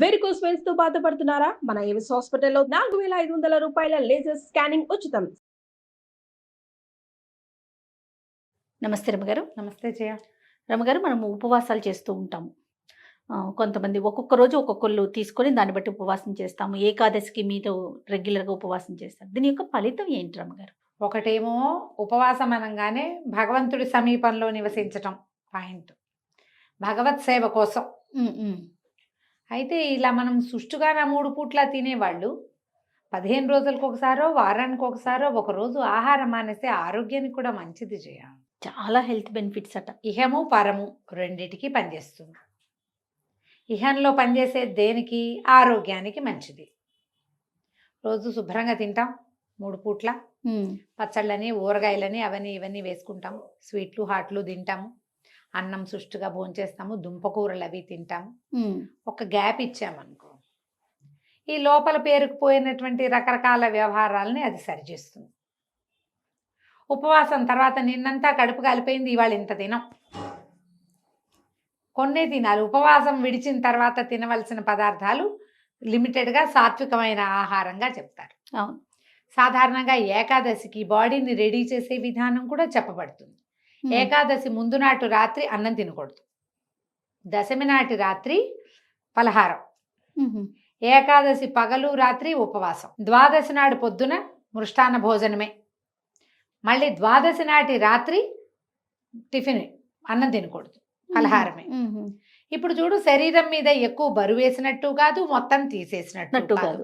Varicose veins తో బాధపడుతున్నారా? మన ఏవిస్ హాస్పిటల్లో 4500 రూపాయల లేజర్ స్కానింగ్ ఉచితం. నమస్తే రమగారు. నమస్తే జయ. రమగారు, మనం ఉపవాసాలు చేస్తూ ఉంటాము. కొంతమంది ఒక్కొక్క రోజు ఒక్కొక్కళ్ళు తీసుకొని దాన్ని బట్టి ఉపవాసం చేస్తాము. ఏకాదశికి మీతో రెగ్యులర్గా ఉపవాసం చేస్తారు. దీని యొక్క ఫలితం ఏంటి రమగారు? ఒకటేమో ఉపవాసం అనగానే భగవంతుడి సమీపంలో నివసించటం పాయింట్, భగవత్ సేవ కోసం. అయితే ఇలా మనం సుష్టుగా 3 పూట్ల తినేవాళ్ళు 15 రోజులకు ఒకసారో వారానికి ఒకసారో ఒకరోజు ఆహారం మానేస్తే ఆరోగ్యానికి కూడా మంచిది జయ. చాలా హెల్త్ బెనిఫిట్స్ అట. ఇహము పరము రెండిటికి పనిచేస్తుంది. ఇహంలో పనిచేసే దేనికి? ఆరోగ్యానికి మంచిది. రోజు శుభ్రంగా తింటాం 3 పూట్ల. పచ్చళ్ళని ఊరగాయలని అవన్నీ ఇవన్నీ వేసుకుంటాం. స్వీట్లు హాట్లు తింటాము. అన్నం సుష్టుగా భోంచేస్తాము. దుంపకూరలు అవి తింటాము. ఒక గ్యాప్ ఇచ్చామనుకో, ఈ లోపల పేరుకుపోయినటువంటి రకరకాల వ్యవహారాలని అది సరిచేస్తుంది. ఉపవాసం తర్వాత నిన్నంతా కడుపు కాలిపోయింది, ఇవాళ ఇంత తినం, కొన్నే తినాలి. ఉపవాసం విడిచిన తర్వాత తినవలసిన పదార్థాలు లిమిటెడ్గా సాత్వికమైన ఆహారంగా చెప్తారు. అవును. సాధారణంగా ఏకాదశికి బాడీని రెడీ చేసే విధానం కూడా చెప్పబడుతుంది. ఏకాదశి ముందు నాటు రాత్రి అన్నం తినకూడదు. దశమి నాటి రాత్రి పలహారం. ఏకాదశి పగలు రాత్రి ఉపవాసం. ద్వాదశి నాడు పొద్దున మృష్టాన్న భోజనమే. మళ్ళీ ద్వాదశి నాటి రాత్రి టిఫిన్, అన్నం తినకూడదు, పలహారమే. ఇప్పుడు చూడు, శరీరం మీద ఎక్కువ బరువు వేసినట్టు కాదు, మొత్తం తీసేసినట్టు కాదు.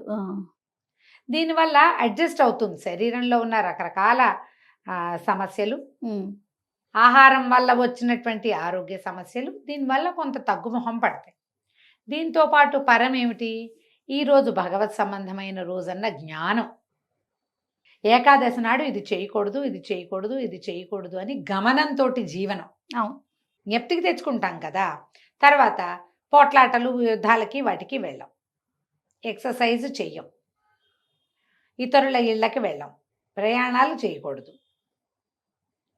దీనివల్ల అడ్జస్ట్ అవుతుంది శరీరంలో ఉన్న రకరకాల సమస్యలు, ఆహారం వల్ల వచ్చినటువంటి ఆరోగ్య సమస్యలు. దీనివల్ల కొంత తగ్గుముఖం పడతాయి. దీంతో పాటు పరం ఏమిటి? ఈరోజు భగవత్ సంబంధమైన రోజన్న జ్ఞానం. ఏకాదశి నాడు ఇది చేయకూడదు, ఇది చేయకూడదు, ఇది చేయకూడదు అని గమనంతో జీవనం. అవును, జ్ఞప్తికి తెచ్చుకుంటాం కదా. తర్వాత పోట్లాటలు, యుద్ధాలకి వాటికి వెళ్ళాం, ఎక్సర్సైజ్ చెయ్యం, ఇతరుల ఇళ్ళకి వెళ్ళాం, ప్రయాణాలు చేయకూడదు,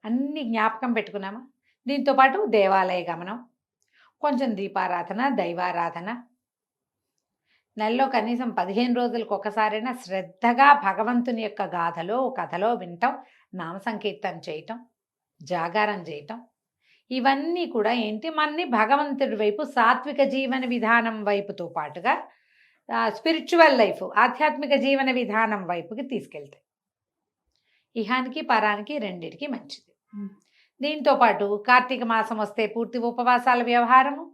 అన్ని జ్ఞాపకం పెట్టుకున్నామా. దీంతోపాటు దేవాలయ గమనం, కొంచెం దీపారాధన, దైవారాధన. నెలలో కనీసం 15 రోజులకు ఒకసారైనా శ్రద్ధగా భగవంతుని యొక్క గాథలో కథలో వినటం, నామ సంకీర్తన చేయటం, జాగారం చేయటం. ఇవన్నీ కూడా ఏంటి, మనని భగవంతుడి వైపు, సాత్విక జీవన విధానం వైపుతో పాటుగా స్పిరిచువల్ లైఫ్, ఆధ్యాత్మిక జీవన విధానం వైపుకి తీసుకెళ్తాయి. ఇహానికి పరానికి రెండిటికి మంచిది. దీంతోపాటు కార్తీక మాసం వస్తే పూర్తి ఉపవాసాల వ్యవహారము.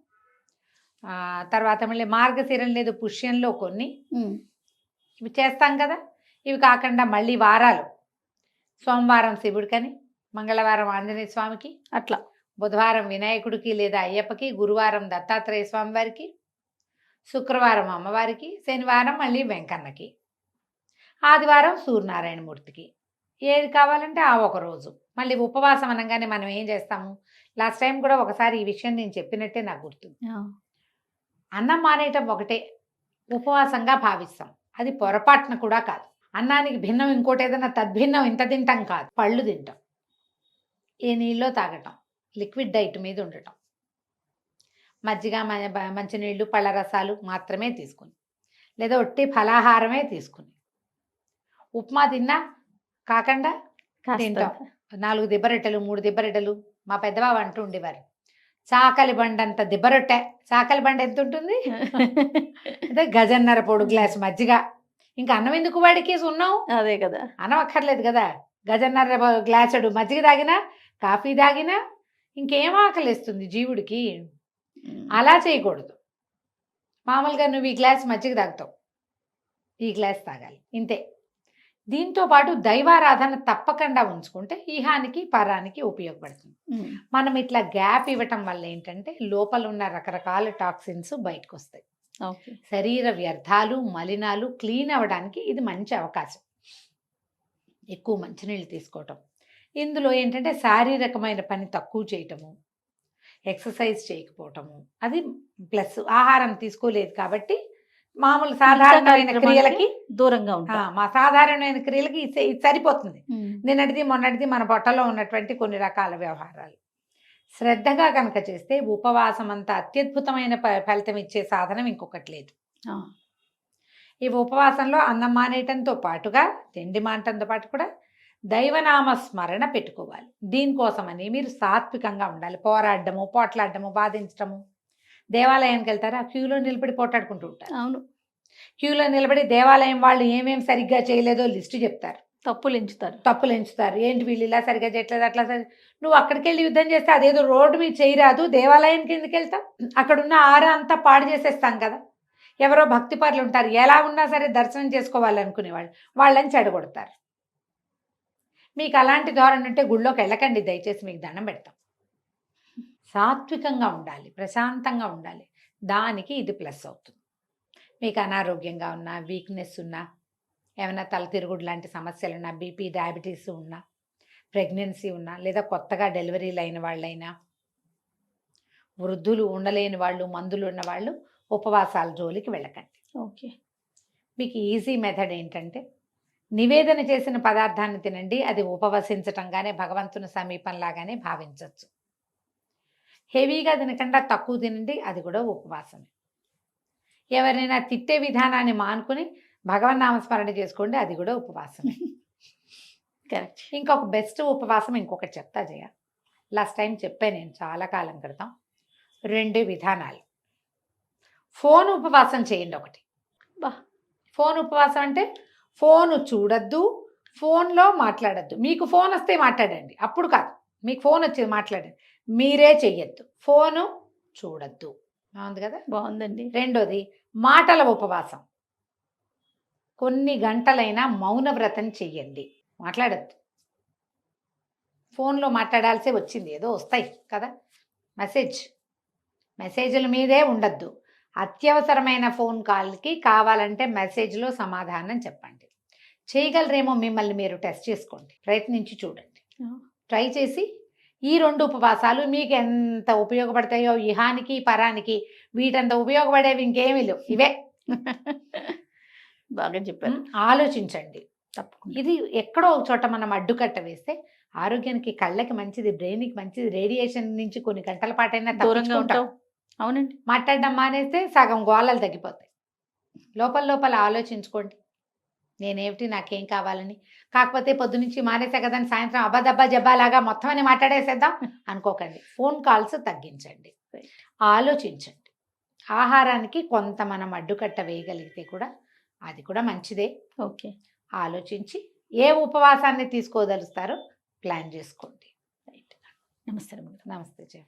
తర్వాత మళ్ళీ మార్గశిరం లేదు, పుష్యంలో కొన్ని ఇవి చేస్తాం కదా. ఇవి కాకుండా మళ్ళీ వారాలు, సోమవారం శివుడికని, మంగళవారం ఆంజనేయ స్వామికి, అట్లా బుధవారం వినాయకుడికి లేదా అయ్యప్పకి, గురువారం దత్తాత్రేయ స్వామి వారికి, శుక్రవారం అమ్మవారికి, శనివారం మళ్ళీ వెంకన్నకి, ఆదివారం సూర్యనారాయణమూర్తికి. ఏది కావాలంటే ఆ ఒక రోజు. మళ్ళీ ఉపవాసం అనగానే మనం ఏం చేస్తాము? లాస్ట్ టైం కూడా ఒకసారి ఈ విషయం నేను చెప్పినట్టే నాకు గుర్తుంది. అన్నం మానేయటం ఒకటే ఉపవాసంగా భావిస్తాం. అది పొరపాటున కూడా కాదు. అన్నానికి భిన్నం ఇంకోటి ఏదైనా తద్భిన్నం ఇంత తింటాం కాదు. పళ్ళు తింటాం, ఏ నీళ్ళో తాగటం, లిక్విడ్ డైట్ మీద ఉండటం, మజ్జిగ, మంచినీళ్ళు, పళ్ళ రసాలు మాత్రమే తీసుకుని, లేదా ఒట్టి ఫలాహారమే తీసుకుని, ఉప్మా తిన్నా కాకుండా తింటాం. 4 దిబ్బరొట్టెలు, 3 దిబ్బరొట్టెలు. మా పెద్దబాబు అంటూ ఉండేవారు, చాకలి బండంత దిబ్బరొట్టె. చాకలి బండ ఎంత ఉంటుంది? అదే గజన్నర పొడు గ్లాస్ మజ్జిగ. ఇంకా అన్నం ఎందుకు వాడికి? ఉన్నాం, అదే కదా, అన్నం అక్కర్లేదు కదా. గజన్నర గ్లాసుడు మజ్జిగ తాగినా, కాఫీ తాగినా ఇంకేం ఆకలిస్తుంది జీవుడికి? అలా చేయకూడదు. మామూలుగా నువ్వు ఈ గ్లాస్ మజ్జిగ తాగుతావు, ఈ గ్లాస్ తాగాలి, ఇంతే. దీంతో పాటు దైవారాధన తప్పకుండా ఉంచుకుంటే ఇహానికి పరానికి ఉపయోగపడుతుంది. మనం ఇట్లా గ్యాప్ ఇవ్వటం వల్ల ఏంటంటే లోపల ఉన్న రకరకాల టాక్సిన్స్ బయటకు వస్తాయి. శరీర వ్యర్థాలు, మలినాలు క్లీన్ అవ్వడానికి ఇది మంచి అవకాశం. ఎక్కువ మంచినీళ్ళు తీసుకోవటం, ఇందులో ఏంటంటే శారీరకమైన పని తక్కువ చేయటము, ఎక్సర్సైజ్ చేయకపోవటము, అది ప్లస్. ఆహారం తీసుకోలేదు కాబట్టి మామూలు సాధారణమైన క్రియలకి దూరంగా ఉంటాం. మా సాధారణమైన క్రియలకి ఇది సరిపోతుంది. నిన్నటిది మొన్నటిది మన పొట్టలో ఉన్నటువంటి కొన్ని రకాల వ్యవహారాలు శ్రద్ధగా కనుక చేస్తే ఉపవాసం అంత అత్యద్భుతమైన ఫలితం ఇచ్చే సాధనం ఇంకొకటి లేదు. ఆ, ఈ ఉపవాసంలో అన్నం మానేయటంతో పాటుగా తిండి మానటంతో పాటు కూడా దైవనామ స్మరణ పెట్టుకోవాలి. దీనికోసమని మీరు సాత్వికంగా ఉండాలి. పోరాడము, పోట్లాడము, బాధించడము. దేవాలయానికి వెళ్తారా, క్యూలో నిలబడి పోట్లాడుకుంటూ ఉంటారు. అవును, క్యూలో నిలబడి దేవాలయం వాళ్ళు ఏమేం సరిగ్గా చేయలేదో లిస్టు చెప్తారు, తప్పులు ఎంచుతారు. తప్పులు ఎంచుతారు. ఏంటి వీళ్ళు ఇలా సరిగ్గా చేయట్లేదు, అట్లా నువ్వు అక్కడికి వెళ్ళి యుద్ధం చేస్తే అదేదో రోడ్డు మీద చేయరాదు, దేవాలయానికి ఎందుకు వెళ్తావు? అక్కడున్న ఆరా అంతా పాడు చేసేస్తాం కదా. ఎవరో భక్తి పరులు ఉంటారు, ఎలా ఉన్నా సరే దర్శనం చేసుకోవాలనుకునేవాళ్ళు, వాళ్ళని చెడగొడతారు. మీకు అలాంటి ధోరణి ఉంటే గుళ్ళోకి వెళ్ళకండి దయచేసి, మీకు దండం పెడతాం. సాత్వికంగా ఉండాలి, ప్రశాంతంగా ఉండాలి. దానికి ఇది ప్లస్ అవుతుంది. మీకు అనారోగ్యంగా ఉన్నా, వీక్నెస్ ఉన్నా, ఏమైనా తల తిరుగుడు లాంటి సమస్యలు ఉన్నా, బీపీ డయాబెటీస్ ఉన్నా, ప్రెగ్నెన్సీ ఉన్నా, లేదా కొత్తగా డెలివరీలు అయిన వాళ్ళైనా, వృద్ధులు ఉండలేని వాళ్ళు, మందులు ఉన్న వాళ్ళు ఉపవాసాల జోలికి వెళ్ళకండి. ఓకే, మీకు ఈజీ మెథడ్ ఏంటంటే నివేదన చేసిన పదార్థాన్ని తినండి. అది ఉపవసించటంగానే, భగవంతుని సమీపంలాగానే భావించవచ్చు. హెవీగా తినకుండా తక్కువ తినండి, అది కూడా ఉపవాసమే. ఎవరైనా తిట్టే విధానాన్ని మానుకుని భగవన్నామస్మరణ చేసుకోండి, అది కూడా ఉపవాసమే. కరెక్ట్. ఇంకొక బెస్ట్ ఉపవాసం ఇంకొకటి చెప్తా జయ. లాస్ట్ టైం చెప్పాను నేను చాలా కాలం క్రితం. 2 విధానాలు. ఫోన్ ఉపవాసం చేయండి ఒకటి. బా, ఫోన్ ఉపవాసం అంటే ఫోను చూడద్దు, ఫోన్లో మాట్లాడద్దు. మీకు ఫోన్ వస్తే మాట్లాడండి, అప్పుడు కాదు. మీకు ఫోన్ వచ్చేది మాట్లాడండి, మీరే చెయ్యొద్దు. ఫోను చూడద్దు, బాగుంది కదా. బాగుందండి. రెండోది మాటల ఉపవాసం. కొన్ని గంటలైనా మౌన వ్రతం చెయ్యండి, మాట్లాడద్దు. ఫోన్లో మాట్లాడాల్సే వచ్చింది, ఏదో వస్తాయి కదా మెసేజ్ల మీదే ఉండద్దు. అత్యవసరమైన ఫోన్ కాల్కి కావాలంటే మెసేజ్లో సమాధానం చెప్పండి. చేయగలరేమో, మిమ్మల్ని మీరు టెస్ట్ చేసుకోండి, ప్రయత్నించి చూడండి. ట్రై చేసి ఈ 2 ఉపవాసాలు మీకు ఎంత ఉపయోగపడతాయో, ఇహానికి పరానికి, వీటంత ఉపయోగపడేవి ఇంకేమీ లేవు, ఇవే. బాగా చెప్పారు. ఆలోచించండి. తప్పకుండా. ఇది ఎక్కడో ఒక చోట మనం అడ్డుకట్ట వేస్తే ఆరోగ్యానికి, కళ్ళకి మంచిది, బ్రెయిన్కి మంచిది. రేడియేషన్ నుంచి కొన్ని గంటల పాటైనా దూరంగా తప్పించుకుంటాం. ఉంటాం. అవునండి. మాట్లాడడం మానేస్తే సగం గోళాలు తగ్గిపోతాయి. లోపల ఆలోచించుకోండి, నేనేమిటి, నాకేం కావాలని. కాకపోతే పొద్దునుంచి మానేసే కదా అని సాయంత్రం అబ్బాదబ్బా జబ్బాలాగా మొత్తం అని మాట్లాడేసేద్దాం అనుకోకండి. ఫోన్ కాల్స్ తగ్గించండి, ఆలోచించండి. ఆహారానికి కొంత మనం అడ్డుకట్ట వేయగలిగితే కూడా అది కూడా మంచిదే. ఓకే, ఆలోచించి ఏ ఉపవాసాన్ని తీసుకోదలుస్తారో ప్లాన్ చేసుకోండి. నమస్తే. నమస్తే జయ.